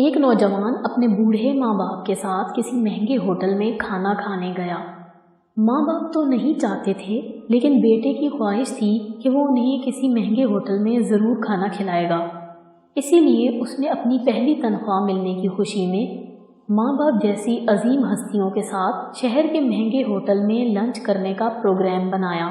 ایک نوجوان اپنے بوڑھے ماں باپ کے ساتھ کسی مہنگے ہوٹل میں کھانا کھانے گیا۔ ماں باپ تو نہیں چاہتے تھے، لیکن بیٹے کی خواہش تھی کہ وہ انہیں کسی مہنگے ہوٹل میں ضرور کھانا کھلائے گا۔ اسی لیے اس نے اپنی پہلی تنخواہ ملنے کی خوشی میں ماں باپ جیسی عظیم ہستیوں کے ساتھ شہر کے مہنگے ہوٹل میں لنچ کرنے کا پروگرام بنایا۔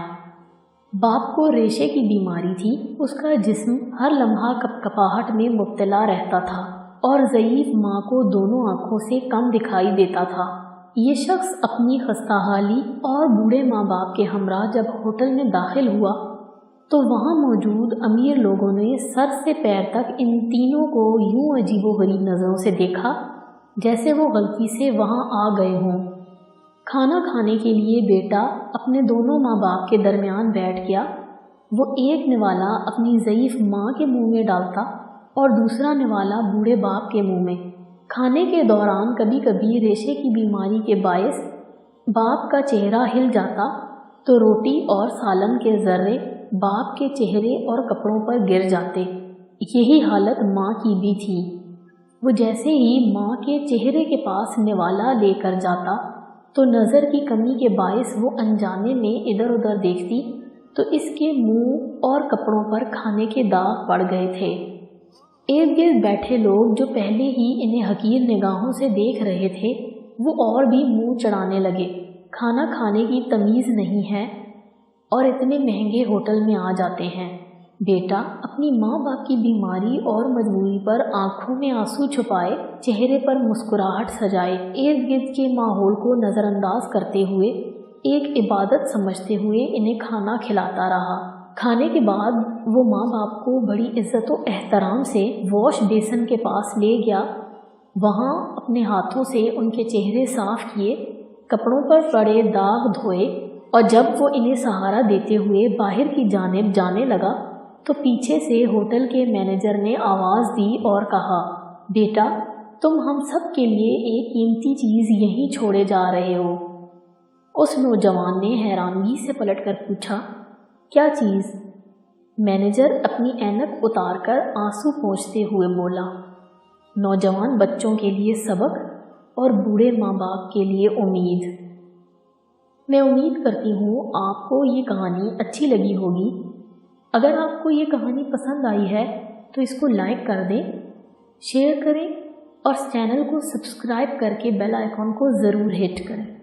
باپ کو ریشے کی بیماری تھی، اس کا جسم ہر لمحہ کپکپاہٹ میں مبتلا رہتا تھا اور ضعیف ماں کو دونوں آنکھوں سے کم دکھائی دیتا تھا۔ یہ شخص اپنی خستہ حالی اور بوڑھے ماں باپ کے ہمراہ جب ہوٹل میں داخل ہوا تو وہاں موجود امیر لوگوں نے سر سے پیر تک ان تینوں کو یوں عجیب و غریب نظروں سے دیکھا جیسے وہ غلطی سے وہاں آ گئے ہوں۔ کھانا کھانے کے لیے بیٹا اپنے دونوں ماں باپ کے درمیان بیٹھ گیا۔ وہ ایک نوالا اپنی ضعیف ماں کے منہ میں ڈالتا اور دوسرا نوالا بوڑھے باپ کے منہ میں۔ کھانے کے دوران کبھی کبھی ریشے کی بیماری کے باعث باپ کا چہرہ ہل جاتا تو روٹی اور سالن کے ذرے باپ کے چہرے اور کپڑوں پر گر جاتے۔ یہی حالت ماں کی بھی تھی۔ وہ جیسے ہی ماں کے چہرے کے پاس نوالا لے کر جاتا تو نظر کی کمی کے باعث وہ انجانے میں ادھر ادھر دیکھتی تو اس کے منہ اور کپڑوں پر کھانے کے داغ پڑ گئے تھے۔ ارد گرد بیٹھے لوگ جو پہلے ہی انہیں حقیر نگاہوں سے دیکھ رہے تھے وہ اور بھی منہ چڑھانے لگے۔ کھانا کھانے کی تمیز نہیں ہے اور اتنے مہنگے ہوٹل میں آ جاتے ہیں۔ بیٹا اپنی ماں باپ کی بیماری اور مجبوری پر آنکھوں میں آنسو چھپائے، چہرے پر مسکراہٹ سجائے، ارد گرد کے ماحول کو نظر انداز کرتے ہوئے ایک عبادت سمجھتے ہوئے انہیں کھانا کھلاتا رہا۔ کھانے کے بعد وہ ماں باپ کو بڑی عزت و احترام سے واش بیسن کے پاس لے گیا۔ وہاں اپنے ہاتھوں سے ان کے چہرے صاف کیے، کپڑوں پر پڑے داغ دھوئے اور جب وہ انہیں سہارا دیتے ہوئے باہر کی جانب جانے لگا تو پیچھے سے ہوٹل کے مینیجر نے آواز دی اور کہا، بیٹا تم ہم سب کے لیے ایک قیمتی چیز یہیں چھوڑے جا رہے ہو۔ اس نوجوان نے حیرانگی سے پلٹ کر پوچھا، کیا چیز؟ مینیجر اپنی اینک اتار کر آنسو پونچھتے ہوئے بولا، نوجوان بچوں کے لیے سبق اور بوڑھے ماں باپ کے لیے امید۔ میں امید کرتی ہوں آپ کو یہ کہانی اچھی لگی ہوگی۔ اگر آپ کو یہ کہانی پسند آئی ہے تو اس کو لائک کر دیں، شیئر کریں اور چینل کو سبسکرائب کر کے بیل آئیکن کو ضرور ہٹ کریں۔